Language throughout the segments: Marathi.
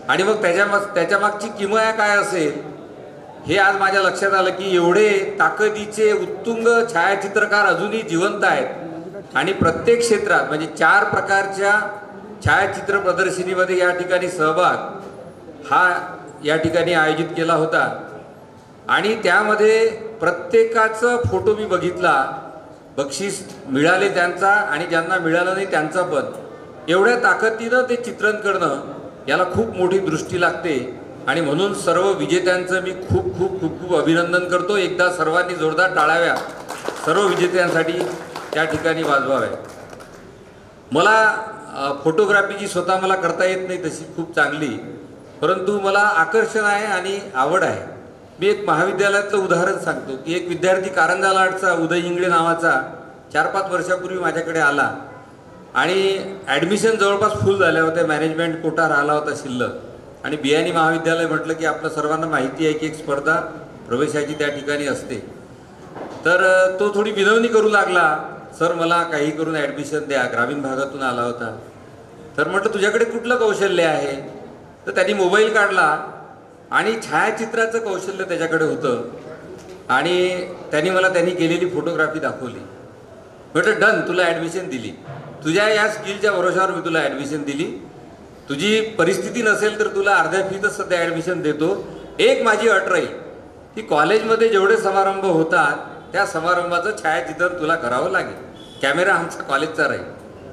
आणि मग त्याच्या मागची किमया काय असेल हे आज माझ्या लक्षात आलं की एवढे ताकदीचे उत्तुंग छायाचित्रकार अजूनही जिवंत आहेत आणि प्रत्येक क्षेत्रात म्हणजे 4 प्रकारच्या छायाचित्र प्रदर्शनीमध्ये या ठिकाणी सहभाग हा या ठिकाणी आयोजित केला होता आणि त्यामध्ये प्रत्येकाचा फोटो मी बघितला, बक्षीस मिळाले त्यांचा आणि ज्यांना मिळालं नाही त्यांचा पण. एवढ्या ताकदीनं ते चित्रण करणं याला खूप मोठी दृष्टी लागते आणि म्हणून सर्व विजेत्यांचं मी खूप खूप खूप खूप अभिनंदन करतो. एकदा सर्वांनी जोरदार टाळ्या सर्व विजेत्यांसाठी त्या ठिकाणी वाजवाव्या. मला फोटोग्राफी जी स्वतः मला करता येत नाही तशी खूप चांगली, परंतु मला आकर्षण आहे आणि आवड आहे. मी एक महाविद्यालयातलं उदाहरण सांगतो की एक विद्यार्थी कारंजा लाडचा उदय इंगळे नावाचा 4-5 वर्षापूर्वी माझ्याकडे आला आणि ॲडमिशन जवळपास फुल झाल्या होत्या, मॅनेजमेंट कोटा राहिला होता शिल्लक आणि बियाणी महाविद्यालय म्हटलं की आपलं सर्वांना माहिती आहे की एक स्पर्धा प्रवेशाची त्या ठिकाणी असते. तर तो थोडी विनवणी करू लागला, सर मला काही करून ॲडमिशन द्या, ग्रामीण भागातून आला होता. तर म्हटलं तुझ्याकडे कुठलं कौशल्य आहे? तर त्यांनी मोबाईल काढला आणि छायाचित्राचं कौशल्य त्याच्याकडे होतं आणि त्यांनी केलेली फोटोग्राफी दाखवली. म्हटलं डन, तुला ॲडमिशन दिली. तुझ्या या स्किलच्या भरोशावर मी तुला ॲडमिशन दिली. तुझी परिस्थिती नसेल तर तुला अर्ध्या फीतच सध्या ॲडमिशन देतो. एक माझी अट राहील की कॉलेजमध्ये जेवढे समारंभ होतात त्या समारंभाचं छायाचित्रण तुला करावं लागेल. कॅमेरा आमचा कॉलेजचा राहील.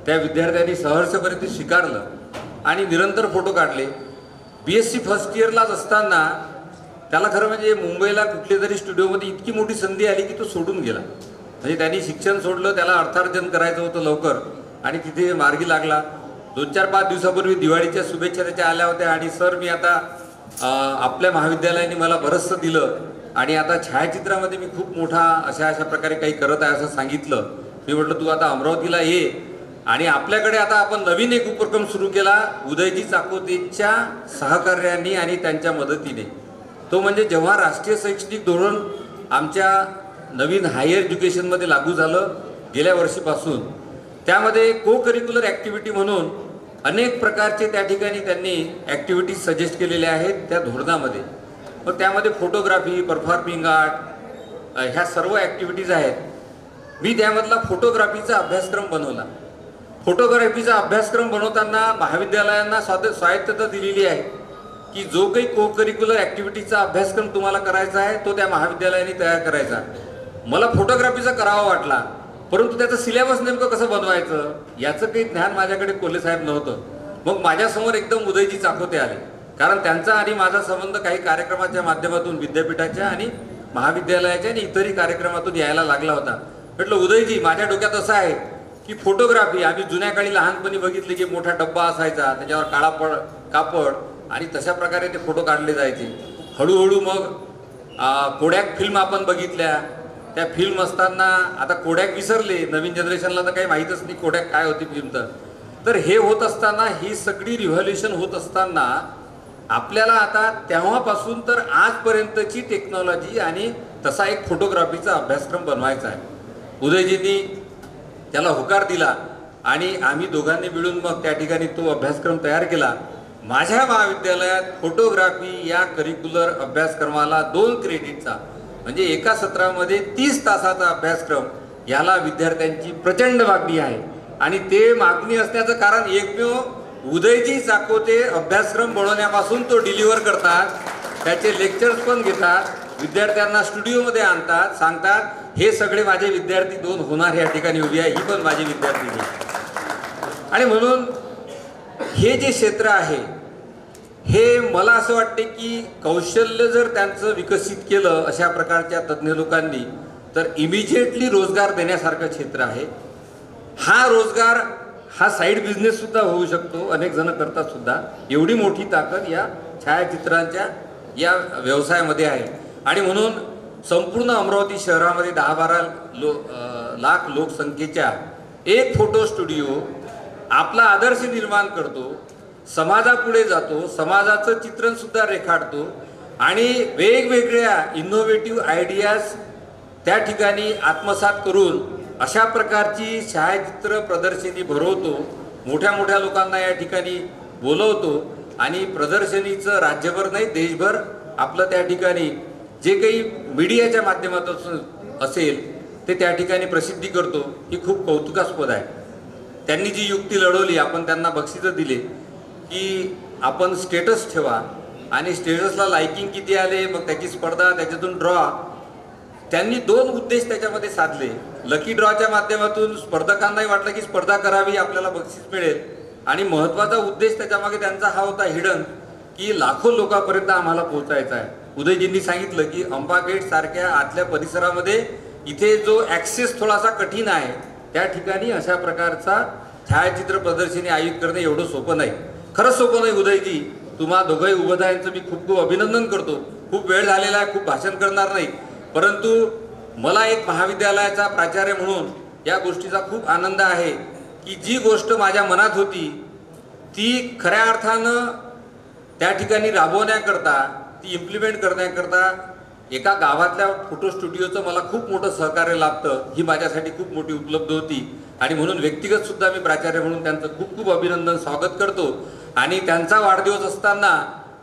त्या विद्यार्थ्यांनी सहर्षपणे ते स्वीकारलं आणि निरंतर फोटो काढले. BSc फर्स्ट इयरलाच असताना त्याला खरं म्हणजे मुंबईला कुठल्या तरी स्टुडिओमध्ये इतकी मोठी संधी आली की तो सोडून गेला. म्हणजे त्यांनी शिक्षण सोडलं, त्याला अर्थार्जन करायचं होतं लवकर आणि तिथे मार्गी लागला. 2-4-5 दिवसापूर्वी दिवाळीच्या शुभेच्छा त्याच्या आल्या होत्या आणि सर मी आता आपल्या महाविद्यालयाने मला बरंचसं दिलं आणि आता छायाचित्रामध्ये मी खूप मोठा अशा प्रकारे काही करत आहे असं सांगितलं. मी म्हटलं तू आता अमरावतीला ये आणि आपल्याकडे आता आपण नवीन एक उपक्रम सुरू केला उदयजी चाकोतेच्या सहकार्याने आणि त्यांच्या मदतीने. तो म्हणजे जेव्हा राष्ट्रीय शैक्षणिक धोरण आमच्या नवीन हायर एज्युकेशनमध्ये लागू झालं गेल्या वर्षीपासून, त्यामध्ये को करिक्युलर ॲक्टिव्हिटी म्हणून अनेक प्रकारचे त्या ठिकाणी त्यांनी ॲक्टिव्हिटीज सजेस्ट केलेल्या आहेत त्या धोरणामध्ये. मग त्यामध्ये फोटोग्राफी, परफॉर्मिंग आर्ट ह्या सर्व ॲक्टिव्हिटीज आहेत. मी त्यामधला फोटोग्राफीचा अभ्यासक्रम बनवला. फोटोग्राफीचा अभ्यासक्रम बनवताना महाविद्यालयांना स्वायत्तता दिलेली आहे की जो काही को करिक्युलर ॲक्टिव्हिटीचा अभ्यासक्रम तुम्हाला करायचा आहे तो त्या महाविद्यालयाने तयार करायचा. मला फोटोग्राफीचा करावा वाटला, परंतु त्याचं सिलेबस नेमकं कसं बनवायचं याचं काही ज्ञान माझ्याकडे कोल्हेसाहेब नव्हतं. मग माझ्यासमोर एकदम उदयजी चाकोते आले, कारण त्यांचा आणि माझा संबंध काही कार्यक्रमाच्या माध्यमातून विद्यापीठाच्या आणि महाविद्यालयाच्या आणि इतरही कार्यक्रमातून यायला लागला होता. म्हटलं उदयजी, माझ्या डोक्यात असं आहे की फोटोग्राफी आम्ही जुन्या काळी लहानपणी बघितली की मोठा डब्बा असायचा, त्याच्यावर काळा कापड आणि तशा प्रकारे ते फोटो काढले जायचे. हळूहळू मग कोडॅक फिल्म आपण बघितल्या. त्या फिल्म असताना आता कोडॅक विसरले, नवीन जनरेशनला तर काही माहीतच नाही कोडॅक काय होती फिल्म. तर हे होत असताना ही सगळी रिव्हॉल्युशन होत असताना आपल्याला आता तेव्हापासून तर आजपर्यंतची टेक्नॉलॉजी आणि तसा एक फोटोग्राफीचा अभ्यासक्रम बनवायचा आहे. उदयजींनी त्याला होकार दिला आणि आम्ही दोघांनी मिळून मग त्या ठिकाणी तो अभ्यासक्रम तयार केला. माझ्या महाविद्यालयात फोटोग्राफी या करिक्युलर अभ्यासक्रमाला 2 क्रेडिटचा म्हणजे एका सत्रामध्ये 30 तासाचा अभ्यासक्रम याला विद्यार्थ्यांची प्रचंड मागणी आहे. आणि ते मागणी असण्याचं कारण एकमेव उदयजी चाकोते अभ्यासक्रम बनवण्यापासून तो डिलिव्हर करतात, त्याचे लेक्चर्स पण घेतात, विद्यार्थ्यांना स्टुडिओमध्ये आणतात, सांगतात हे सगळे माझे विद्यार्थी 2 होणार या ठिकाणी उभी आहे, ही पण माझी विद्यार्थी. आणि म्हणून हे जे क्षेत्र आहे हे मला असं वाटते की कौशल्य जर त्यांचं विकसित केलं अशा प्रकारच्या तज्ज्ञ लोकांनी तर इमिजिएटली रोजगार देण्यासारखं क्षेत्र आहे. हा रोजगार हा साईड बिझनेस सुद्धा होऊ शकतो, अनेक जण करतात सुद्धा. एवढी मोठी ताकद या छायाचित्रांच्या या व्यवसायामध्ये आहे. आणि म्हणून संपूर्ण अमरावती शहरामध्ये 10-12 लाख लोकसंख्येच्या एक फोटो स्टुडिओ आपला आदर्श निर्माण करतो, समाजापुढे जातो, समाजाचं चित्रण सुद्धा रेखाटतो आणि वेगवेगळ्या इनोव्हेटिव्ह आयडियाज त्या ठिकाणी आत्मसात करून अशा प्रकारची छायाचित्र प्रदर्शनी भरवतो, मोठ्या मोठ्या लोकांना या ठिकाणी बोलवतो आणि प्रदर्शनीचं राज्यभर नाही देशभर आपलं त्या ठिकाणी जे काही मीडियाच्या माध्यमातून असेल ते त्या ठिकाणी प्रसिद्धी करतो ही खूप कौतुकास्पद आहे. त्यांनी जी युक्ती लढवली, आपण त्यांना बक्षिसं दिले की आपण स्टेटस ठेवा आणि स्टेटसला लायकिंग किती आले, मग त्याची स्पर्धा, त्याच्यातून ड्रॉ. त्यांनी 2 उद्देश त्याच्यामध्ये साधले. लकी ड्रॉच्या माध्यमातून स्पर्धकांनाही वाटलं की स्पर्धा करावी, आपल्याला बक्षीस मिळेल. आणि महत्त्वाचा उद्देश त्याच्यामागे त्यांचा हा होता हिडन, की लाखो लोकांपर्यंत आम्हाला पोहोचायचं आहे. उदयजींनी सांगितलं की अंबागेट सारख्या आतल्या परिसरामध्ये इथे जो ॲक्सेस थोडासा कठीण आहे, त्या ठिकाणी अशा प्रकारचा छायाचित्र प्रदर्शनी आयोजित करणं एवढं सोपं नाही. खरंच सोपं नाही. उदयजी, तुम्हा दोघंही उभयतांचं मी खूप खूप अभिनंदन करतो. खूप वेळ झालेला आहे, खूप भाषण करणार नाही, परंतु मला एक महाविद्यालयाचा प्राचार्य म्हणून या गोष्टीचा खूप आनंद आहे की जी गोष्ट माझ्या मनात होती ती खऱ्या अर्थानं त्या ठिकाणी राबवण्याकरता, ती इम्प्लिमेंट करण्याकरता एका गावातल्या फोटो स्टुडिओचं मला खूप मोठं सहकार्य लाभतं. ही माझ्यासाठी खूप मोठी उपलब्ध होती आणि म्हणून व्यक्तिगत सुद्धा मी प्राचार्य म्हणून त्यांचं खूप खूप अभिनंदन, स्वागत करतो. आणि त्यांचा वाढदिवस असताना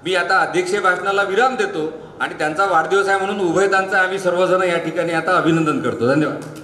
मी आता अध्यक्षीय भाषणाला विराम देतो आणि त्यांचा वाढदिवस आहे म्हणून उभयतांचं आम्ही सर्वजण या ठिकाणी आता अभिनंदन करतो. धन्यवाद.